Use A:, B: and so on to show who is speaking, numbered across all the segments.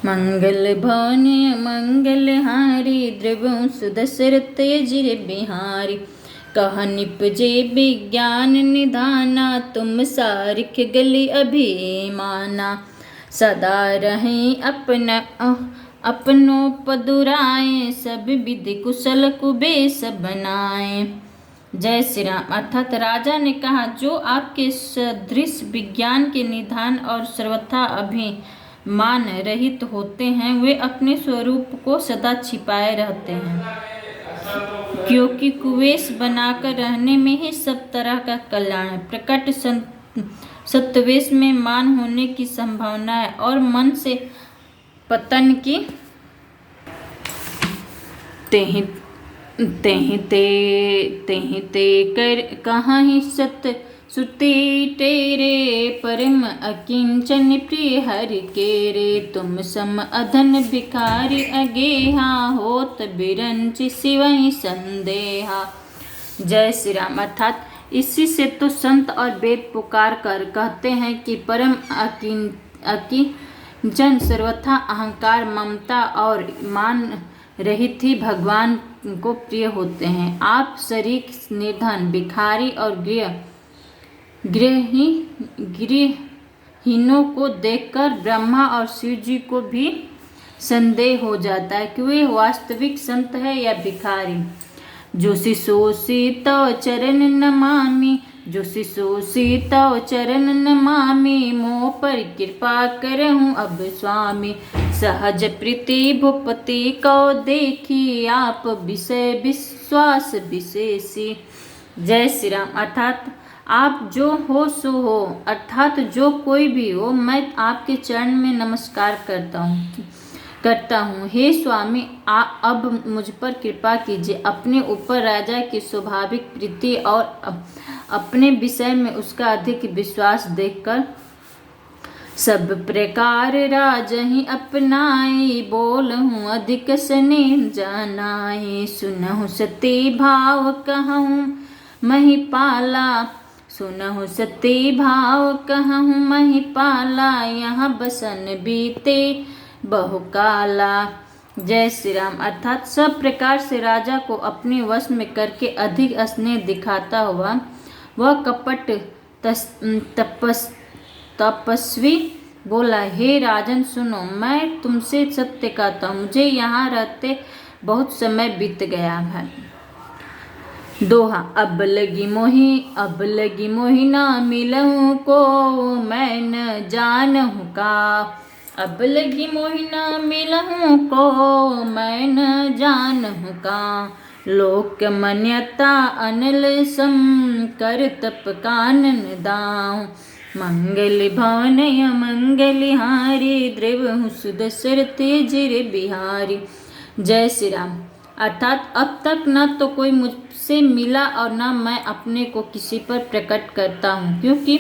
A: मंगल भवन मंगल हारी द्रवं सुदशरथ अजिर बिहारी। कह निपजे विज्ञान निधाना तुम सारिख गली अभिमाना। सदा रहें अपनों पदुराए सब विधि कुशल कुबेश बनाए। जय श्री राम। अर्थात राजा ने कहा, जो आपके सदृश विज्ञान के निधान और सर्वथा अभिमान रहित होते हैं, वे अपने स्वरूप को सदा छिपाए रहते हैं, क्योंकि कुवेश बनाकर रहने में ही सब तरह का कल्याण है। प्रकट सत्वेश में मान होने की संभावना है और मन से पतन की। तेहि ते कर कहाहि सत सुति तेरे। परम अकिंचन प्रिय हरि केरे। तुम सम अधन भिखारी अगेहा। होत बिरंचि सिवहि संदेहा। जय श्री राम। अर्थात इसी से तो संत और वेद पुकार कर कहते हैं कि परम अकिंचन सर्वथा अहंकार ममता और मान रहित ही भगवान को प्रिय होते हैं। आप शरीक निर्धन भिखारी और गृहहीनों को देखकर ब्रह्मा और शिव जी को भी संदेह हो जाता है कि वे वास्तविक संत है या भिखारी। जो शिशोषी तव चरण नमामि। जो शिशोषी तव चरण नमामि। मोह पर कृपा करहूँ अब स्वामी। सहज प्रीति भूपति को देखी। आप विषय विश्वास विशेषी। जय श्री राम। अर्थात आप जो हो सो हो, अर्थात जो कोई भी हो, मैं आपके चरण में नमस्कार करता हूँ। हे स्वामी, अब मुझ पर कृपा कीजिए। अपने ऊपर राजा की स्वाभाविक प्रीति और अपने विषय में उसका अधिक विश्वास देखकर सब प्रकार राजहि अपनाई। बोलहूँ अधिक स्नेह जनाई। सुनहु सती भाव कहूँ महिपाला। सुनहु सती भाव कहूँ महिपाला। यहाँ बसन बीते बहुकाला। जय श्री राम। अर्थात सब प्रकार से राजा को अपने वश में करके अधिक स्नेह दिखाता हुआ वह कपट तपस्वी बोला, हे राजन सुनो, मैं तुमसे सत्य कहता हूँ, मुझे यहाँ रहते बहुत समय बीत गया है। दोहा। अब लगी मोहि ना मिलऊँ को मैं न जानहूँ का। अब लगी मोहि ना मिलऊँ को मैं न जानहूँ का। लोक मन्यता अनल सम कर तप कानन दाऊँ। मंगल भवन मंगल हारी द्रवहु सुदशरथ अजिर बिहारी। जय श्री राम। अर्थात अब तक न तो कोई मुझसे मिला और न मैं अपने को किसी पर प्रकट करता हूँ, क्योंकि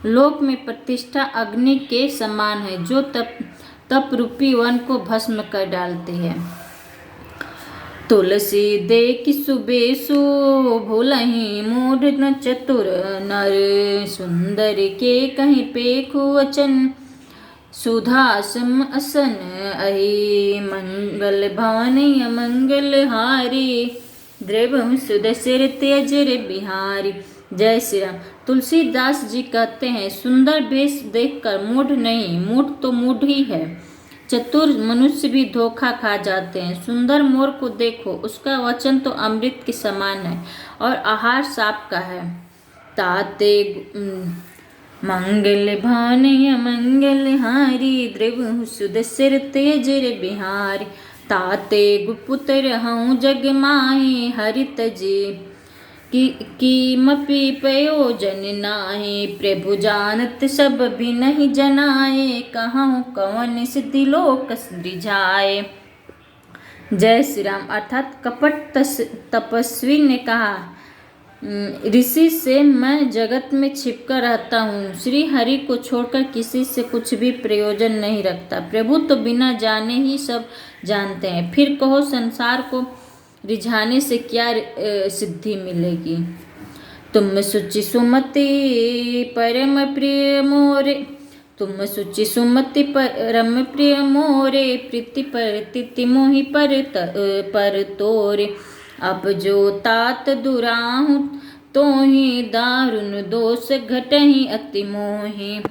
A: लोक में प्रतिष्ठा अग्नि के समान है जो तप रूपी वन को भस्म कर डालती है। तुलसी देखि सुबेसु भूलहि मूढ़ न चतुर नर। सुंदर के कहीं पेखु वचन सुधासम असन अहि। मंगल भवन मंगल हारी द्रवहु सुदशरथ अजिर बिहारी। जय श्री राम। तुलसीदास जी कहते हैं, सुंदर भेष देखकर मूढ़ नहीं, मूढ़ तो मूढ़ ही है, चतुर मनुष्य भी धोखा खा जाते हैं। सुंदर मोर को देखो, उसका वचन तो अमृत के समान है और आहार सांप का है। ताते मंगल भवन मंगल हारी द्रवहु सुदशरथ अजिर बिहारी। ताते गुपुत्र हूँ जग माहि हरि तजे कीमपि प्रयोजन नाहि। प्रभु जानत सब भी नहीं जनाए। कहूँ कवन सिद्धि लोक रिझाए। जय श्री राम। अर्थात कपट तपस्वी ने कहा, ऋषि से मैं जगत में छिपकर रहता हूँ, श्री हरि को छोड़कर किसी से कुछ भी प्रयोजन नहीं रखता। प्रभु तो बिना जाने ही सब जानते हैं, फिर कहो संसार को रिझाने से क्या सिद्धि मिलेगी। तुम सुचि सुमति परम प्रिय मोरे। तुम सुचि सुमति परम प्रिय मोरे, प्रीति पर तिथि मोहि पर तोरे। अब जो तात दुराहु तो ही दारुण दोष घटहि अति मोहि।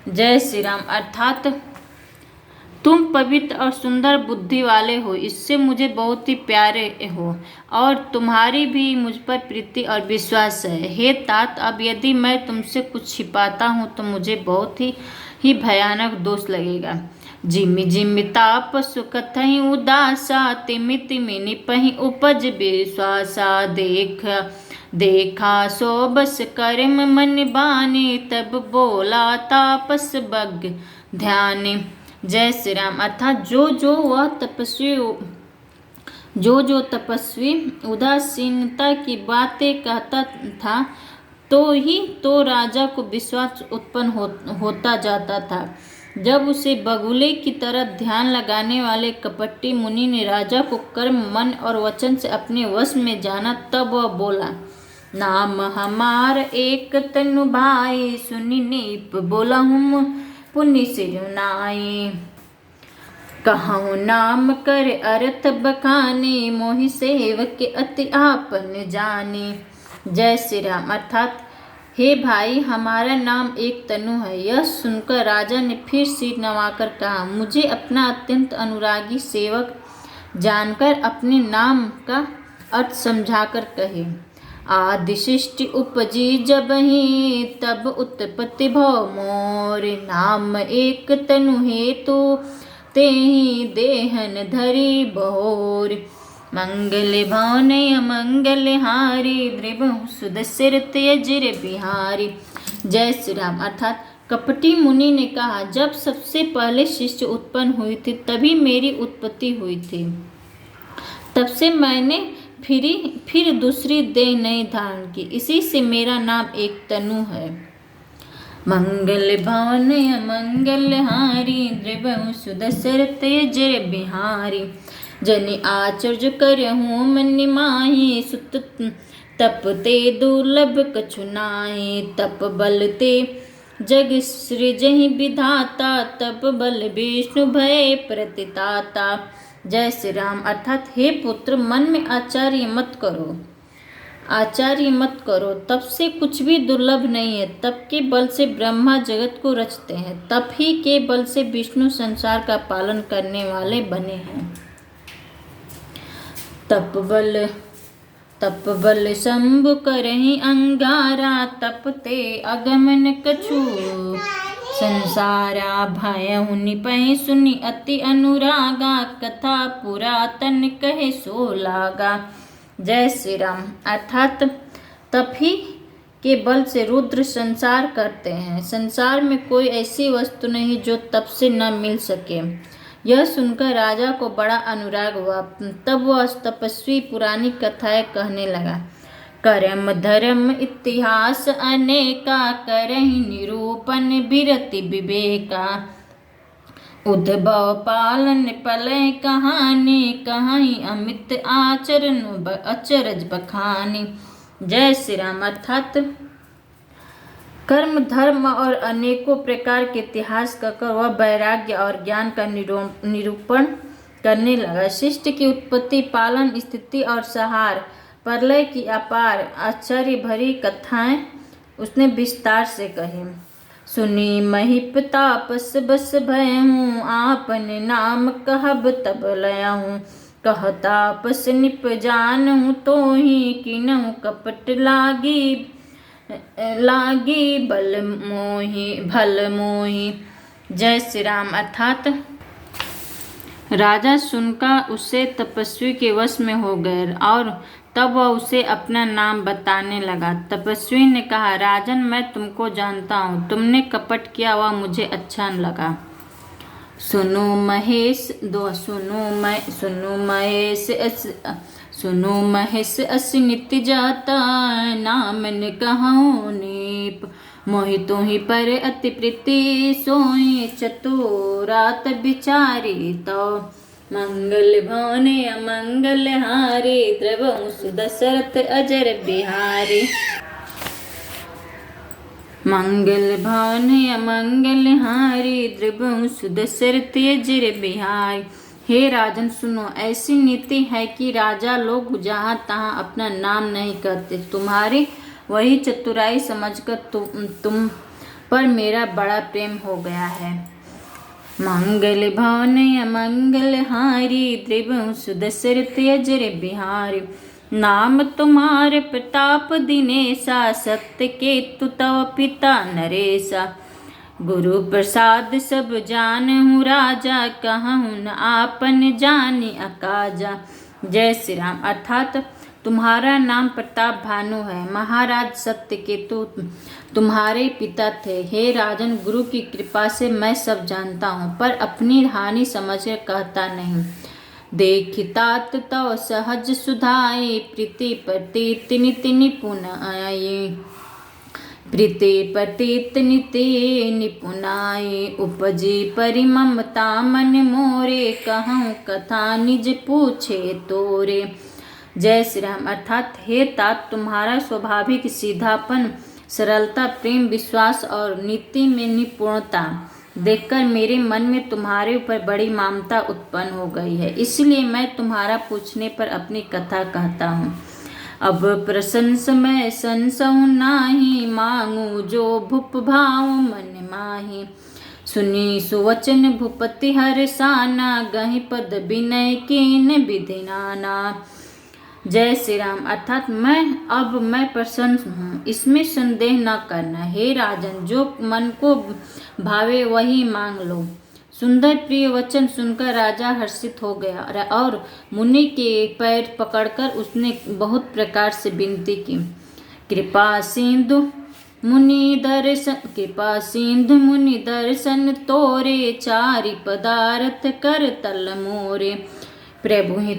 A: जय श्री राम। अर्थात तुम पवित्र और सुंदर बुद्धि वाले हो, इससे मुझे बहुत ही प्यारे हो और तुम्हारी भी मुझ पर प्रीति और विश्वास है। हे तात, अब यदि मैं तुमसे कुछ छिपाता हूँ तो मुझे बहुत ही भयानक दोष लगेगा। जिमि जिमि तापस कथहि उदासा, तिमि तिमि निपहि उपज विश्वासा। देखा सो बस कर्म मन बानी, तब बोला तापस बग ध्यानी। जय श्री राम। अर्थात जो जो तपस्वी उदासीनता की बातें कहता था तो राजा को विश्वास उत्पन्न होता जाता था। जब उसे बगुले की तरह ध्यान लगाने वाले कपटी मुनि ने राजा को कर्म मन और वचन से अपने वश में जाना, तब वह बोला, नाम हमार एक तनु भाई, सुनी नीप बोला हूँ पुण्य सिरुनाई। कहूँ नाम कर अर्थ बखाने, मोहि सेवक के अति आपन जाने। जय श्री राम। अर्थात हे भाई, हमारा नाम एक तनु है। यह सुनकर राजा ने फिर सिर नवाकर कहा, मुझे अपना अत्यंत अनुरागी सेवक जानकर अपने नाम का अर्थ समझाकर कहे। आदि सृष्टि उपजी जबहि, तब उत्पत्ति भव मोर। नाम एक तनु हेतु तेहि देहन धरि बहोर। मंगल भवन अमंगल हारी, द्रिवहु सुध सिर त्यजिर बिहारी। जय श्री राम। अर्थात कपटी मुनि ने कहा, जब सबसे पहले शिष्य उत्पन्न हुई थी तभी मेरी उत्पत्ति हुई थी, तब से मैंने फिर दूसरी देह नहीं धारण की, इसी से मेरा नाम एक तनु है। मंगल भवन अमंगल हारी, द्रिवहु सुध सिर त्यजिर बिहारी। जनि आचर्य करहूँ मन माहि, सुत तप ते दुर्लभ कछु नाहि। तप बल ते जग सृजहि विधाता, तप बल विष्णु भय प्रतिताता। जय श्री राम। अर्थात हे पुत्र, मन में आचार्य मत करो, तप से कुछ भी दुर्लभ नहीं है। तप के बल से ब्रह्मा जगत को रचते हैं, तप ही के बल से विष्णु संसार का पालन करने वाले बने हैं। तप बल शंभु करहि अंगारा, तप ते अगमन कछु संसारा। भयहु निपहि सुनि अति अनुरागा, कथा पुरातन कहे सो लागा। जय श्री राम। अर्थात तप ही के बल से रुद्र संसार करते हैं। संसार में कोई ऐसी वस्तु नहीं जो तप से न मिल सके। यह सुनकर राजा को बड़ा अनुराग हुआ। तब वह तपस्वी पुरानी कथाएं कहने लगा। कर्म धर्म इतिहास अनेका, करहि निरूपण बिरति विवेका। उद्भव पालन पलय कहानी, कहाई अमित आचरण अचरज बखानी। जय श्री राम। अर्थात कर्म धर्म और अनेकों प्रकार के इतिहास कहकर वह वैराग्य और ज्ञान का निरूपण करने लगा। सृष्टि की उत्पत्ति, पालन, स्थिति और संहार, प्रलय की अपार आश्चर्य भरी कथाएं उसने विस्तार से कही। सुनी महिप तापस बस भयहूँ, आपन नाम कहब तब लयहूँ। कह तापस निप जानहूँ, तो ही किनहूँ कपट लागी भल मोहि। जय श्री राम। अर्थात राजा सुनकर उसे तपस्वी के वश में हो गए और तब वह उसे अपना नाम बताने लगा। तपस्वी ने कहा, राजन, मैं तुमको जानता हूँ, तुमने कपट किया वह मुझे अच्छा न लगा। सुनो महेश अस नित्य जाता, नामन कहूँ नीप। मोहि तोहि पर अति प्रीति, सोई चतुरात विचारी तो। मंगल भवन अमंगल हारी, द्रवहु सुदशरथ अजर बिहारी। मंगल भावन अमंगल हारी द्रिभु सुदशरथ अजर बिहारी। हे राजन सुनो, ऐसी नीति है कि राजा लोग जहाँ तहाँ अपना नाम नहीं करते। तुम्हारी वही चतुराई समझकर तुम पर मेरा बड़ा प्रेम हो गया है। मंगल भवन अमंगल हारी द्रिभु सुदशरथ अजर बिहारी। नाम तुम्हारे प्रताप दिनेशा, सत्य केतु तव पिता नरेशा। गुरु प्रसाद सब जानहु राजा, कहूँ न आपन जानी अकाजा। जय श्री राम। अर्थात तुम्हारा नाम प्रताप भानु है, महाराज सत्य केतु तुम्हारे पिता थे। हे राजन, गुरु की कृपा से मैं सब जानता हूँ, पर अपनी हानि समझकर कहता नहीं। देखितात तव सहज सुधाई, प्रीति प्रतीत निति निपुण आये। प्रीति प्रतीत निति निपुणाई, उपजी परिममता मन मोरे। कहूँ कथा निज पूछे तोरे। जय श्री राम। अर्थात हे तात, तुम्हारा स्वाभाविक सीधापन, सरलता, प्रेम, विश्वास और नीति में निपुणता देखकर मेरे मन में तुम्हारे ऊपर बड़ी ममता उत्पन्न हो गई है। इसलिए मैं तुम्हारा पूछने पर अपनी कथा कहता हूँ। अब प्रशंस मैं संसहु नाही, मांगू जो भूप भाव मन माही। सुनी सुवचन भूपति हर्षाना, गहि पद विनय कीन विधि नाना। जय श्री राम। अर्थात मैं प्रसन्न हूँ, इसमें संदेह न करना। हे राजन, जो मन को भावे वही मांग लो। सुंदर प्रिय वचन सुनकर राजा हर्षित हो गया और मुनि के पैर पकड़कर उसने बहुत प्रकार से विनती की। कृपा सिंधु मुनि दर्शन तोरे, चारि पदार्थ कर तल मोरे। प्रभु ही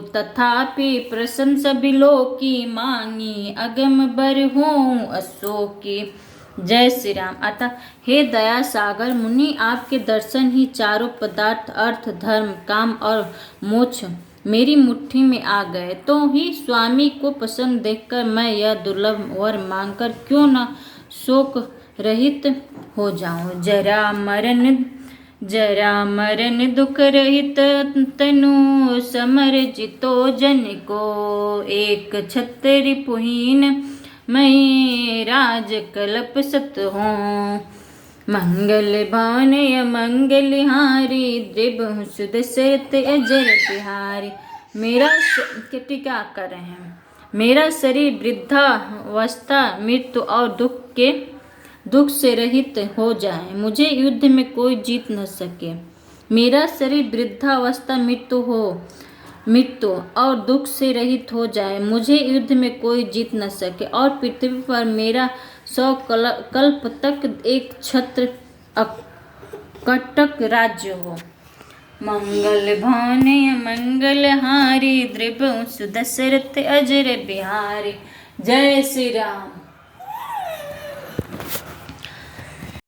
A: तथापि प्रशंस बिलो की, मांगी अगम बर हों अशोकी। जय श्री राम। अतः हे दया सागर मुनि, आपके दर्शन ही चारों पदार्थ अर्थ धर्म काम और मोक्ष मेरी मुट्ठी में आ गए, तो ही स्वामी को प्रसन्न देखकर मैं यह दुर्लभ वर मांगकर क्यों न शोक रहित हो जाऊं। जरा मरण दुख रहित तनु, समर जितो जन को। एक छत्र पुहीन मैं राज कल्प सत हूँ। मंगल भवन अमंगल हारी, द्रिभु सुदशरथ अजर बिहारी। मेरा टीका कर रहे हैं। मेरा शरीर वृद्धावस्था मृत्यु और दुख से रहित हो जाए, मुझे युद्ध में कोई जीत न सके। मेरा शरीर वृद्धावस्था मृत्यु और दुख से रहित हो जाए, मुझे युद्ध में कोई जीत न सके, और पृथ्वी पर मेरा 100 कल्प तक एक छत्र अकटक राज्य हो। मंगल भवन मंगल हारी, द्रिभु सुदशरथ अजर बिहारी। जय श्री राम।